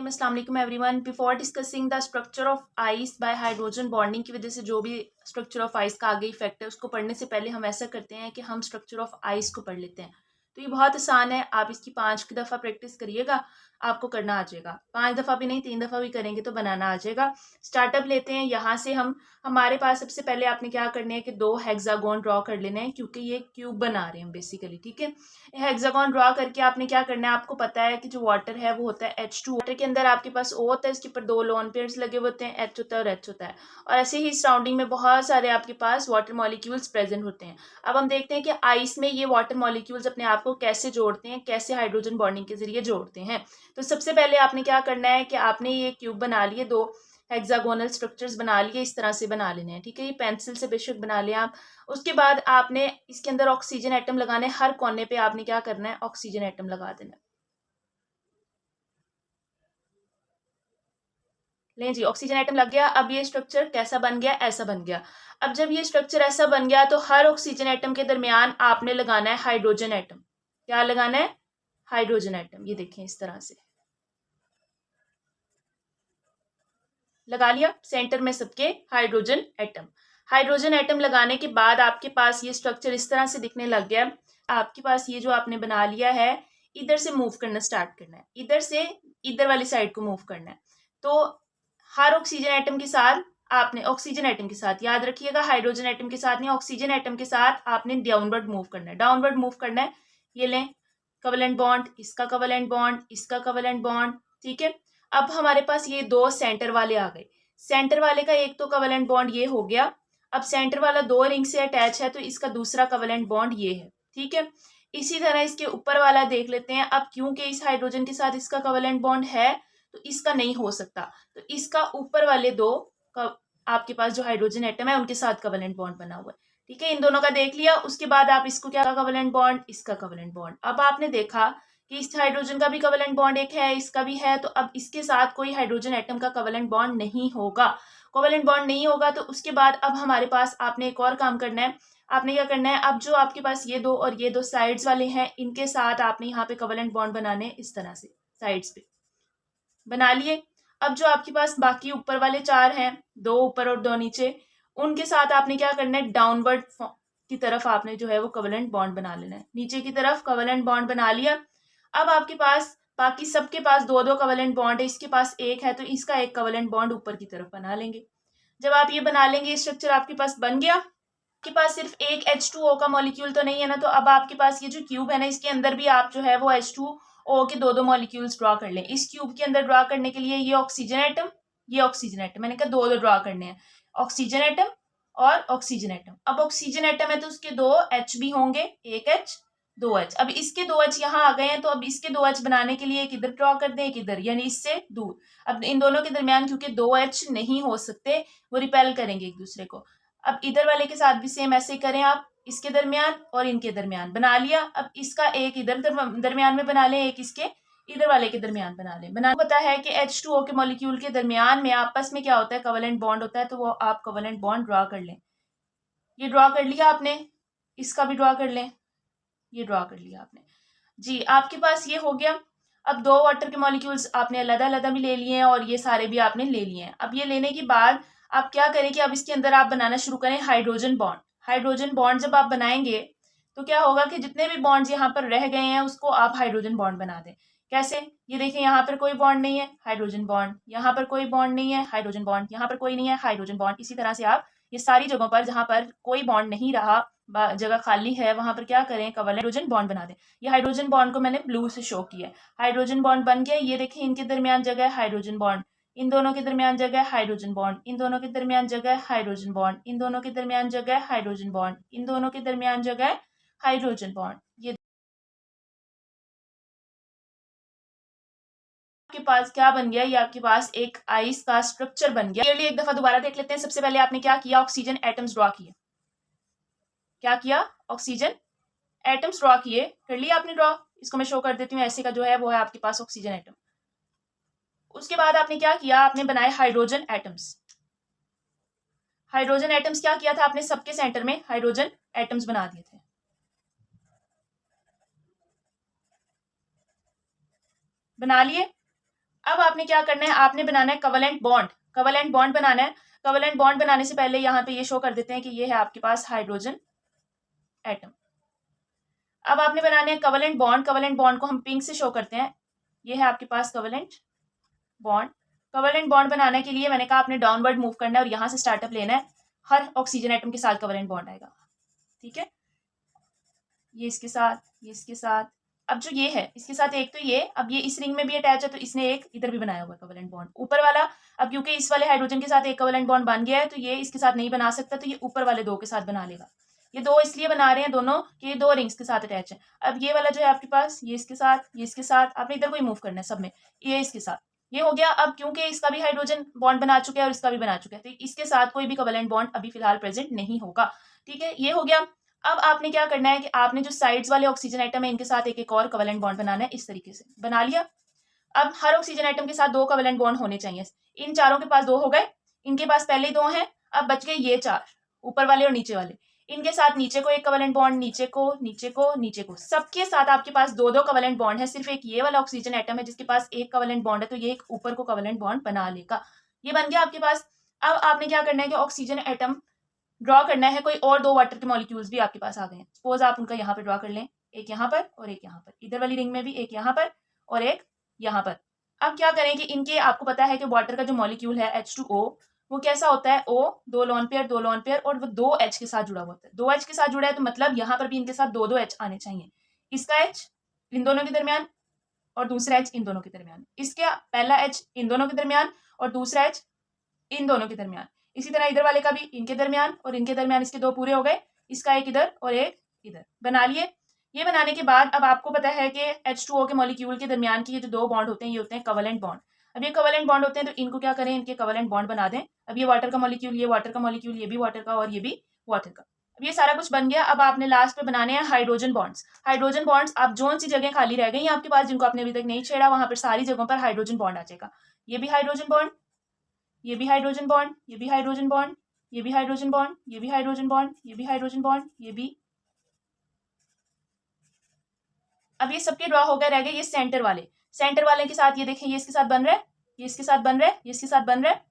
Time अस्सलाम वालेकुम everyone. Before discussing the structure of ice bye hydrogen bonding की वजह से जो भी स्ट्रक्चर ऑफ आइस का आगे इफेक्ट है उसको पढ़ने से पहले हम ऐसा करते हैं कि हम स्ट्रक्चर ऑफ आइस को पढ़ लेते हैं। तो ये बहुत आसान है, आप इसकी 5 दफ़ा प्रैक्टिस करिएगा, आपको करना आ जाएगा। 5 दफ़ा भी नहीं, 3 दफ़ा भी करेंगे तो बनाना आ जाएगा। स्टार्टअप लेते हैं यहाँ से। हमारे पास सबसे पहले आपने क्या करने हैं कि 2 हेक्सागोन ड्रॉ कर लेने हैं, क्योंकि ये क्यूब बना रहे हैं बेसिकली। ठीक है, हेक्सागोन ड्रॉ करके आपने क्या करना है, आपको पता है कि जो वाटर है वो होता है H2। वाटर के अंदर आपके पास O होता है, इसके ऊपर 2 लोन पेयर्स लगे हुए होते हैं, H होता है और H होता है। और ऐसे ही सराउंडिंग में बहुत सारे आपके पास वाटर मॉलिक्यूल्स प्रेजेंट होते हैं। अब हम देखते हैं कि आइस में ये वाटर मॉलिक्यूल्स अपने आप को कैसे जोड़ते हैं, कैसे हाइड्रोजन बॉन्डिंग के जरिए जोड़ते हैं। तो सबसे पहले आपने क्या करना है कि आपने ये क्यूब बना लिए, 2 हेक्सागोनल स्ट्रक्चर्स बना लिए, इस तरह से बना लेने हैं। ठीक है, ये पेंसिल से बेशक बना लिया आप। उसके बाद आपने इसके अंदर ऑक्सीजन एटम लगाने, हर कोने पे आपने क्या करना है, ऑक्सीजन एटम लगा देना है। लें जी, ऑक्सीजन एटम लग गया। अब ये स्ट्रक्चर कैसा बन गया, ऐसा बन गया। अब जब ये स्ट्रक्चर ऐसा बन गया तो हर ऑक्सीजन एटम के दरमियान आपने लगाना है हाइड्रोजन एटम। क्या लगाना है, हाइड्रोजन एटम। ये देखें इस तरह से लगा लिया, सेंटर में सबके हाइड्रोजन एटम। हाइड्रोजन एटम लगाने के बाद आपके पास ये स्ट्रक्चर इस तरह से दिखने लग गया। आपके पास ये जो आपने बना लिया है, इधर से मूव करना स्टार्ट करना है, इधर से इधर वाली साइड को मूव करना है। तो हर ऑक्सीजन एटम के साथ आपने, ऑक्सीजन एटम के साथ याद रखिएगा, हाइड्रोजन एटम के साथ नहीं, ऑक्सीजन एटम के साथ आपने डाउनवर्ड मूव करना है, डाउनवर्ड मूव करना है। ये लें, कवलेंट बॉन्ड, इसका कवलेंट बॉन्ड, इसका कवलेंट बॉन्ड। ठीक है, अब हमारे पास ये 2 सेंटर वाले आ गए। सेंटर वाले का एक तो कवलेंट बॉन्ड ये हो गया। अब सेंटर वाला 2 रिंग से अटैच है, तो इसका दूसरा कवलेंट बॉन्ड ये है। ठीक है, इसी तरह इसके ऊपर वाला देख लेते हैं। अब क्योंकि इस हाइड्रोजन के साथ इसका कवलेंट बॉन्ड है तो इसका नहीं हो सकता, तो इसका ऊपर वाले 2 आपके पास जो हाइड्रोजन एटम है उनके साथ कवलेंट बॉन्ड बना हुआ है। ठीक है, इन दोनों का देख लिया। उसके बाद आप इसको क्या, कवलेंट बॉन्ड, इसका कवलेंट बॉन्ड। अब आपने देखा कि इस हाइड्रोजन का भी कवलेंट बॉन्ड एक है, इसका भी है, तो अब इसके साथ कोई हाइड्रोजन एटम का कवलेंट बॉन्ड नहीं होगा। कोवेलेंट बॉन्ड नहीं होगा तो उसके बाद अब हमारे पास आपने एक और काम करना है। आपने क्या करना है, अब जो आपके पास ये 2 और ये 2 साइड्स वाले हैं, इनके साथ आपने यहाँ पे कवलेंट बॉन्ड बनाने, इस तरह से साइड्स पे बना लिए। अब जो आपके पास बाकी ऊपर वाले 4 हैं, 2 ऊपर और 2 नीचे, उनके साथ आपने क्या करना है, डाउनवर्ड की तरफ आपने जो है वो कवलेंट बॉन्ड बना लेना है। नीचे की तरफ कवलेंट बॉन्ड बना लिया। अब आपके पास बाकी सबके पास 2-2 कवलेंट बॉन्ड है, इसके पास एक है, तो इसका एक कवलेंट बॉन्ड ऊपर की तरफ बना लेंगे। जब आप ये बना लेंगे, स्ट्रक्चर आपके पास बन गया। आपके पास सिर्फ एक H2O का मॉलिक्यूल तो नहीं है ना, तो अब आपके पास ये जो क्यूब है ना, इसके अंदर भी आप जो है वो H2O के 2-2 मॉलिक्यूल्स ड्रॉ कर लें। इस क्यूब के अंदर ड्रॉ करने के लिए ये ऑक्सीजन एटम, ये ऑक्सीजन एटम, मैंने कहा 2-2 ड्रॉ करने हैं, ऑक्सीजन एटम और ऑक्सीजन एटम। अब ऑक्सीजन एटम है तो उसके 2 H भी होंगे, एक H, 2 H। अब इसके 2 H यहाँ आ गए हैं, तो अब इसके 2 H बनाने के लिए एक इधर ड्रॉ कर दें, एक इधर, यानी इससे दूर। अब इन दोनों के दरमियान क्योंकि 2 H नहीं हो सकते, वो रिपेल करेंगे एक दूसरे को। अब इधर वाले के साथ भी सेम ऐसे करें आप, इसके दरमियान और इनके दरमियान बना लिया। अब इसका एक इधर दरमियान में बना लें, एक इसके इधर वाले के दरमियान बना लें। बना पता है कि H2O के मॉलिक्यूल के दरमियान में आपस में क्या होता है, कवलेंट बॉन्ड होता है, तो वो आप कवलेंट बॉन्ड ड्रॉ कर लें। ये ड्रॉ कर लिया आपने, इसका भी ड्रॉ कर लें, ये ड्रॉ कर लिया आपने जी। आपके पास ये हो गया। अब 2 वाटर के मॉलिक्यूल्स आपने अलग अलग भी ले लिए हैं और ये सारे भी आपने ले लिए हैं। अब ये लेने के बाद आप क्या करें कि अब इसके अंदर आप बनाना शुरू करें हाइड्रोजन बॉन्ड। हाइड्रोजन बॉन्ड जब आप बनाएंगे तो क्या होगा कि जितने भी बॉन्ड्स यहाँ पर रह गए हैं उसको आप हाइड्रोजन बॉन्ड बना दें। कैसे, ये देखें, यहाँ पर कोई बॉन्ड नहीं है, हाइड्रोजन बॉन्ड, यहाँ पर कोई बॉन्ड नहीं है, हाइड्रोजन बॉन्ड, यहाँ पर कोई नहीं है, हाइड्रोजन बॉन्ड। इसी तरह से आप ये सारी जगहों पर जहाँ पर कोई बॉन्ड नहीं रहा, जगह खाली है, वहां पर क्या करें, कवलेंट हाइड्रोजन बॉन्ड बना दें। ये हाइड्रोजन बॉन्ड को मैंने ब्लू से शो किया है। हाइड्रोजन बॉन्ड बन गया, ये देखिए, इनके दरमियान जगह है हाइड्रोजन बॉन्ड, इन दोनों के दरमियान जगह है हाइड्रोजन बॉन्ड, इन दोनों के दरमियान जगह है हाइड्रोजन बॉन्ड, इन दोनों के दरमियान जगह है हाइड्रोजन बॉन्ड, इन दोनों के दरमियान जगह है हाइड्रोजन बॉन्ड। ये आपके पास क्या बन गया, ये आपके पास एक आइस का स्ट्रक्चर बन गया। क्लियरली एक दफा दोबारा देख लेते हैं। सबसे पहले आपने क्या किया, ऑक्सीजन एटम्स ड्रॉ किए। क्या किया, ऑक्सीजन एटम्स ड्रॉ किए, कर लिया आपने ड्रॉ। इसको मैं शो कर देती हूँ, ऐसे का जो है वो है आपके पास ऑक्सीजन एटम। उसके बाद आपने क्या किया, आपने बनाए हाइड्रोजन एटम्स। हाइड्रोजन एटम्स क्या किया था आपने, सबके सेंटर में हाइड्रोजन एटम्स बना दिए थे। बना लिए। अब आपने क्या करना है, आपने बनाना है कवलेंट बॉन्ड। कवलेंट बॉन्ड बनाना है। कवलेंट बॉन्ड बनाने से पहले यहाँ पे ये शो कर देते हैं कि ये है आपके पास हाइड्रोजन एटम। अब आपने बनाने हैं कवलेंट बॉन्ड। कवलेंट बॉन्ड को हम पिंक से शो करते हैं। ये है आपके पास कवलेंट बॉन्ड। कवलेंट बॉन्ड बनाने के लिए मैंने कहा आपने डाउनवर्ड मूव करना है और यहाँ से स्टार्टअप लेना है। हर ऑक्सीजन एटम के साथ कवलेंट बॉन्ड आएगा, ठीक है। ये इसके साथ, ये इसके साथ। अब जो ये है इसके साथ एक तो ये, अब ये इस रिंग में भी अटैच है तो इसने एक इधर भी बनाया हुआ है कवलेंट बॉन्ड ऊपर वाला। अब क्योंकि इस वाले हाइड्रोजन के साथ एक कवलेंट बॉन्ड बन गया है तो ये इसके साथ नहीं बना सकता, तो ये ऊपर वाले दो के साथ बना लेगा। ये दो इसलिए बना रहे हैं दोनों कि ये दो रिंग्स के साथ अटैच है। अब ये वाला जो है आपके पास, ये इसके साथ, ये इसके साथ, आपने इधर को ही मूव करना है सब में, ये इसके साथ, ये हो गया। अब क्योंकि इसका भी हाइड्रोजन बॉन्ड बना चुका है और इसका भी बना चुका है तो इसके साथ कोई भी कवलेंट बॉन्ड अभी फिलहाल प्रेजेंट नहीं होगा, ठीक है। ये हो गया। अब आपने क्या करना है कि आपने जो साइड्स वाले ऑक्सीजन एटम है इनके साथ एक एक और कवलेंट बॉन्ड बनाना है। इस तरीके से बना लिया। अब हर ऑक्सीजन एटम के साथ दो कवलेंट बॉन्ड होने चाहिए। इन चारों के पास दो हो गए, इनके पास पहले ही दो हैं। अब बच गए ये चार, ऊपर वाले और नीचे वाले। इनके साथ नीचे को एक कवलेंट बॉन्ड, नीचे को, नीचे को, नीचे को, सबके साथ आपके पास दो दो कवलेंट बॉन्ड है। सिर्फ एक ये वाला ऑक्सीजन एटम है जिसके पास एक कवलेंट बॉन्ड है, तो ये एक ऊपर को कवलेंट बॉन्ड बना लेगा। ये बन गया आपके पास। अब आपने क्या करना है कि ऑक्सीजन एटम ड्रॉ करना है। कोई और दो वाटर के मॉलिक्यूल्स भी आपके पास आ गए हैं। सपोज आप उनका यहाँ पे ड्रॉ कर लें, एक यहाँ पर और एक यहाँ पर। इधर वाली रिंग में भी एक यहाँ पर और एक यहाँ पर। अब क्या करें कि इनके, आपको पता है कि वाटर का जो मॉलिक्यूल है H2O वो कैसा होता है, O दो लोन पेयर, दो लोन पेयर, और वो दो H के साथ जुड़ा हुआ होता है। दो H के साथ जुड़ा है तो मतलब यहाँ पर भी इनके साथ दो दो H आने चाहिए। इसका H इन दोनों के दरमियान और दूसरा H इन दोनों के दरमियान। इसका पहला H इन दोनों के दरमियान और दूसरा H इन दोनों के दरमियान। इसी तरह इधर वाले का भी इनके दरमियान और इनके दरमियान, इसके दो पूरे हो गए। इसका एक इधर और एक इधर बना लिए। ये बनाने के बाद अब आपको पता है कि H2O के मॉलिक्यूल के दरमियान के ये जो दो बॉन्ड होते हैं ये होते हैं कवलेंट बॉन्ड। अब ये कवलेंट बॉन्ड होते हैं तो इनको क्या करें, इनके कवलेंट बॉन्ड बना दें। अब ये वाटर का मॉलिक्यूल, ये वाटर का मॉलिक्यूल, ये भी वाटर का और ये भी वाटर का। अब ये सारा कुछ बन गया। अब आपने लास्ट पे बनाने हैं हाइड्रोजन बॉन्ड्स। हाइड्रोजन बॉन्ड्स आप जोन सी जगह खाली रह गई आपके पास जिनको आपने अभी तक नहीं छेड़ा, वहां पर सारी जगहों पर हाइड्रोजन बॉन्ड आ जाएगा। ये भी हाइड्रोजन बॉन्ड, ये भी हाइड्रोजन बॉन्ड, ये भी हाइड्रोजन बॉन्ड, ये भी हाइड्रोजन बॉन्ड, ये भी हाइड्रोजन बॉन्ड, ये भी हाइड्रोजन बॉन्ड, ये भी। अब ये सबके ड्रॉ हो गए, रह गए ये सेंटर वाले। सेंटर वाले के साथ ये देखें, ये इसके साथ बन रहा है, ये इसके साथ बन रहा है, ये इसके साथ बन रहा है।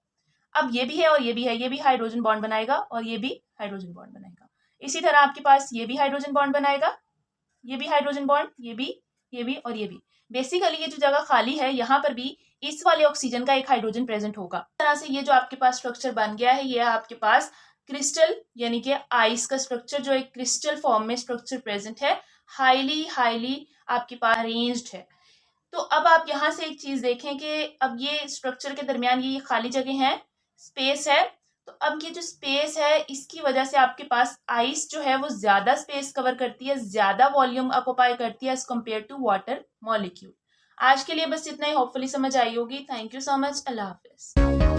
अब ये भी है और ये भी है, ये भी हाइड्रोजन बॉन्ड बनाएगा और ये भी हाइड्रोजन बॉन्ड बनाएगा। इसी तरह आपके पास ये भी हाइड्रोजन बॉन्ड बनाएगा, ये भी हाइड्रोजन बॉन्ड, ये भी, ये भी और ये भी। बेसिकली ये जो जगह खाली है यहाँ पर भी इस वाले ऑक्सीजन का एक हाइड्रोजन प्रेजेंट होगा। इस तरह से ये जो आपके पास स्ट्रक्चर बन गया है, ये आपके पास क्रिस्टल यानी कि आइस का स्ट्रक्चर, जो एक क्रिस्टल फॉर्म में स्ट्रक्चर प्रेजेंट है, हाईली आपके पास अरेंज्ड है। तो अब आप यहाँ से एक चीज देखें कि अब ये स्ट्रक्चर के दरमियान ये खाली जगह है, स्पेस है। तो अब ये जो स्पेस है इसकी वजह से आपके पास आइस जो है वो ज्यादा स्पेस कवर करती है, ज्यादा वॉल्यूम ऑक्युपाई करती है as compare to water molecule. आज के लिए बस इतना ही, होपफुली समझ आई होगी। Thank you so much, Allah Hafiz.